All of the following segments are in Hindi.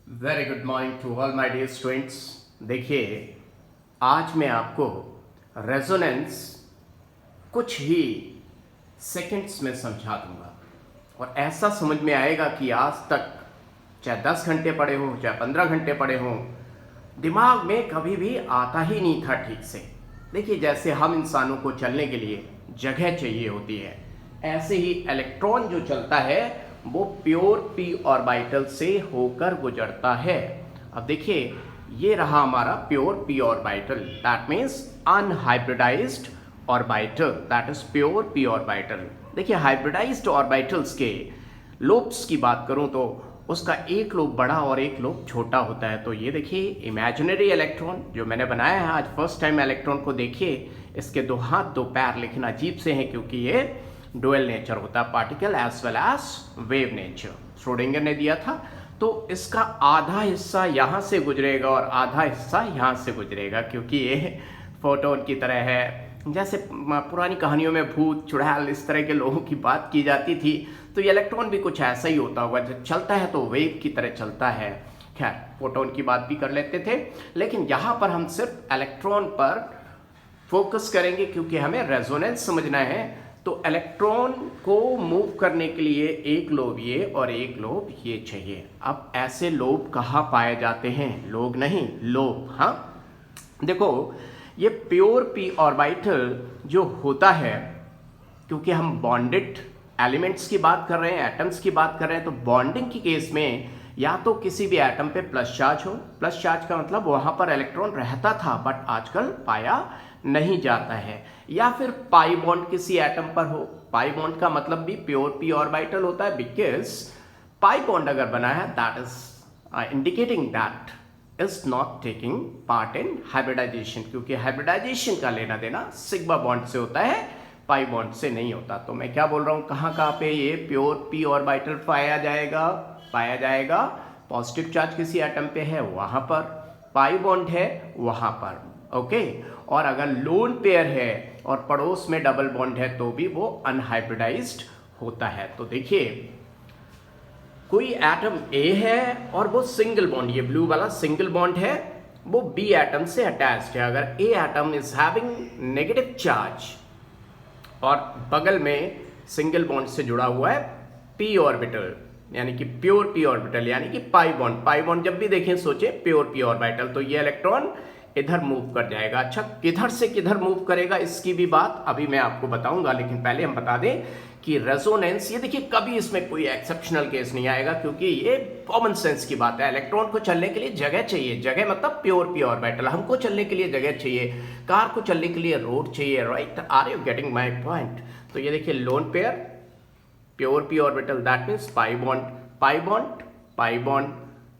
Very good morning to all my dear students. देखिए, आज मैं आपको रेजोनेंस कुछ ही सेकंड्स में समझा दूंगा और ऐसा समझ में आएगा कि आज तक चाहे 10 घंटे पढ़े हों, चाहे 15 घंटे पढ़े हों, दिमाग में कभी भी आता ही नहीं था ठीक से। देखिए, जैसे हम इंसानों को चलने के लिए जगह चाहिए होती है, ऐसे ही इलेक्ट्रॉन जो चलता है वो प्योर पी ऑर्बिटल से होकर गुजरता है। अब देखिए, ये रहा हमारा pure p orbital, that means unhybridised orbital, that is pure p orbital. देखिए, हाइब्रिडाइज्ड ऑर्बिटल्स के लोब्स की बात करूं तो उसका एक लोब बड़ा और एक लोब छोटा होता है। तो ये देखिए इमेजिनरी इलेक्ट्रॉन जो मैंने बनाया है, आज फर्स्ट टाइम इलेक्ट्रॉन को देखिए, इसके दो हाथ दो पैर, लेकिन अजीब से हैं क्योंकि ये डुअल नेचर होता है, particle as well as wave nature Schrodinger ने दिया था। तो इसका आधा हिस्सा यहाँ से गुजरेगा और आधा हिस्सा यहाँ से गुजरेगा, क्योंकि ये फोटोन की तरह है। जैसे पुरानी कहानियों में भूत चुड़ैल इस तरह के लोगों की बात की जाती थी, तो ये इलेक्ट्रॉन भी कुछ ऐसा ही होता होगा। जब चलता है तो वेव की तरह चलता है। खैर, फोटोन की बात भी कर लेते थे, लेकिन यहाँ पर हम सिर्फ इलेक्ट्रॉन पर फोकस करेंगे क्योंकि हमें रेजोनेंस समझना है। तो इलेक्ट्रॉन को मूव करने के लिए एक लोब ये और एक लोब ये चाहिए। अब ऐसे लोब कहाँ पाए जाते हैं? लोग नहीं, लोब। हाँ, देखो, ये प्योर पी ऑर्बिटल जो होता है, क्योंकि हम बॉन्डेड एलिमेंट्स की बात कर रहे हैं, एटम्स की बात कर रहे हैं, तो बॉन्डिंग के केस में या तो किसी भी एटम पे प्लस चार्ज हो, प्लस चार्ज का मतलब वहां पर इलेक्ट्रॉन रहता था बट आजकल पाया नहीं जाता है, या फिर पाई बॉन्ड किसी एटम पर हो। पाई बॉन्ड का मतलब भी प्योर पी ऑर्बिटल होता है, बिकॉज पाई बॉन्ड अगर बना है that is indicating that is not taking part in hybridization, क्योंकि हाइब्रिडाइजेशन का लेना देना सिग्मा बॉन्ड से होता है, पाई बॉन्ड से नहीं होता। तो मैं क्या बोल रहा हूँ, कहाँ कहाँ पे ये प्योर पी ऑर्बिटल पाया जाएगा? पॉजिटिव चार्ज किसी एटम पे है वहां पर, पाई बॉन्ड है वहां पर, ओके। और अगर लोन पेयर है और पड़ोस में डबल बॉन्ड है तो भी वो अनहाइब्रिडाइज्ड होता है। तो देखिए, कोई एटम ए है और वो सिंगल बॉन्ड, ये ब्लू वाला सिंगल बॉन्ड है, वो बी एटम से अटैच्ड है। अगर A atom is having negative charge और बगल में सिंगल बॉन्ड से जुड़ा हुआ है पी ऑर्बिटल, यानी कि प्योर पी ऑर्बिटल, यानी कि पाई बॉन्ड। पाई बॉन्ड जब भी देखें सोचे प्योर पी ऑर्बिटल, तो ये इलेक्ट्रॉन इधर मूव कर जाएगा। अच्छा, किधर से किधर मूव करेगा इसकी भी बात अभी मैं आपको बताऊंगा, लेकिन पहले हम बता दें कि रेजोनेंस, ये देखिए कभी इसमें कोई एक्सेप्शनल केस नहीं आएगा, क्योंकि ये कॉमन सेंस की बात है। इलेक्ट्रॉन को चलने के लिए जगह चाहिए, जगह मतलब प्योर पी ऑर्बिटल। हमको चलने के लिए जगह चाहिए, कार को चलने के लिए रोड चाहिए, right? Are you getting my point? तो ये देखिए lone pair, pure p orbital, that means pi bond, pi bond, pi bond,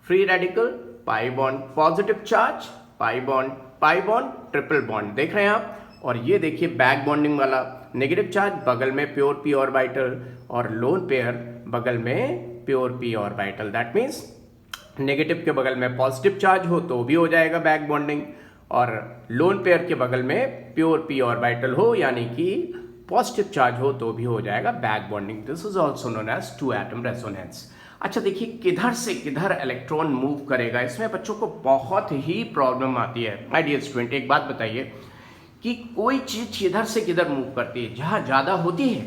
free radical, pi bond, positive charge, pi bond, pi bond, triple bond, देख रहे हैं आप। और ये देखिए बैक बॉन्डिंग वाला, नेगेटिव चार्ज बगल में प्योर पी ऑर्बिटल और लोन पेयर बगल में pure p orbital, that means negative के बगल में पॉजिटिव चार्ज हो तो भी हो जाएगा बैक बॉन्डिंग, और लोन पेयर के बगल में प्योर पी ऑर्बिटल हो यानी कि पॉजिटिव चार्ज हो तो भी हो जाएगा back bonding. This is also known as two atom resonance. अच्छा, देखिए किधर से किधर इलेक्ट्रॉन मूव करेगा, इसमें बच्चों को बहुत ही प्रॉब्लम आती है। माय डियर स्टूडेंट, एक बात बताइए कि कोई चीज किधर से किधर मूव करती है? जहां ज्यादा होती है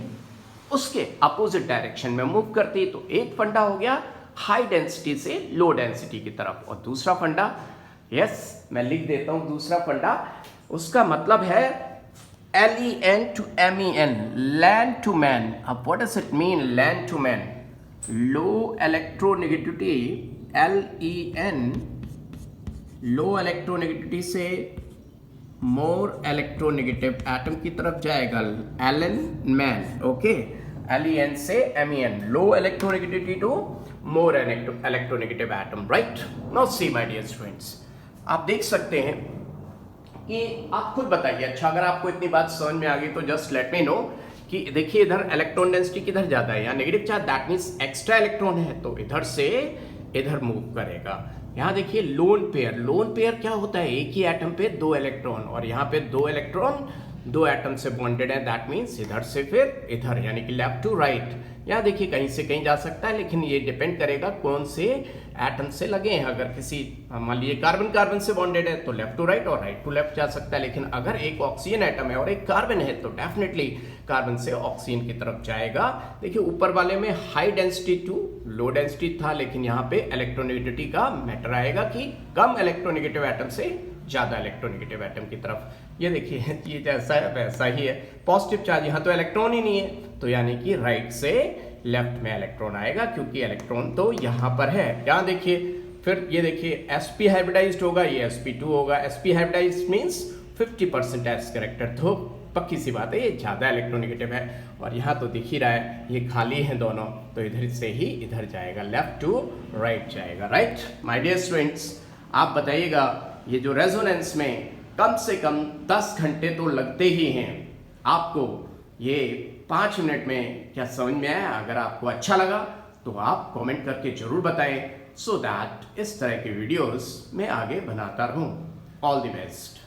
उसके अपोजिट डायरेक्शन में मूव करती है। तो एक फंडा हो गया हाई डेंसिटी से लो डेंसिटी की तरफ, और दूसरा फंडा, यस मैं लिख देता हूं दूसरा फंडा, उसका मतलब है LEN to MEN, land to man. अब what does it mean land to man? Low electronegativity, LEN, low electronegativity से मोर इलेक्ट्रोनेगेटिव एटम की तरफ जाएगा, LN मैन, ओके। LEN से MEN, low electronegativity to more electronegative atom, right? Now see my dear students, आप देख सकते हैं कि आप खुद बताइए। अच्छा, अगर आपको इतनी बात समझ में आ गई तो जस्ट लेट मी नो कि देखिए इधर इलेक्ट्रॉन डेंसिटी किधर ज्यादा है, यहाँ negative charge, that means extra electron है, तो इधर से इधर मूव करेगा। यहाँ देखिए लोन पेयर, लोन पेयर क्या होता है? एक ही एटम पे दो इलेक्ट्रॉन, और यहाँ पे दो इलेक्ट्रॉन दो एटम से बॉन्डेड है, दैट मीन्स इधर से फिर इधर, यानी कि लेफ्ट टू राइट। यहाँ देखिए कहीं से कहीं जा सकता है, लेकिन ये डिपेंड करेगा कौन से एटम से लगे हैं। अगर किसी मान लीजिए कार्बन कार्बन से बॉन्डेड है तो लेफ्ट टू राइट और राइट टू लेफ्ट जा सकता है, लेकिन अगर एक ऑक्सीजन एटम है और एक कार्बन है तो डेफिनेटली कार्बन से ऑक्सीजन की तरफ जाएगा। देखिए ऊपर वाले में high density to low density था, लेकिन यहाँ पे इलेक्ट्रोनेगेटिविटी का मैटर आएगा कि कम इलेक्ट्रोनेगेटिव एटम से ज्यादा इलेक्ट्रोनेगेटिव एटम की तरफ। ये देखिए ये जैसा है वैसा ही है, पॉजिटिव चार्ज, यहाँ तो इलेक्ट्रॉन ही नहीं है, तो यानी कि राइट से लेफ्ट में इलेक्ट्रॉन आएगा, क्योंकि इलेक्ट्रॉन तो यहाँ पर है। यहाँ देखिए फिर ये देखिए sp हाइब्रिडाइज्ड होगा, ये sp2 होगा। sp hybridized means 50% s character, तो पक्की सी बात है ये ज्यादा इलेक्ट्रोनेगेटिव है। और यहाँ तो दिख ही रहा है ये खाली है दोनों, तो इधर से ही इधर जाएगा, लेफ्ट टू राइट जाएगा। राइट माय डियर स्टूडेंट्स, आप बताइएगा ये जो रेजोनेंस में कम से कम 10 घंटे तो लगते ही हैं, आपको ये 5 मिनट में क्या समझ में आया? अगर आपको अच्छा लगा तो आप कमेंट करके जरूर बताएं, सो दैट इस तरह के वीडियोस मैं आगे बनाता रहूं। All the best.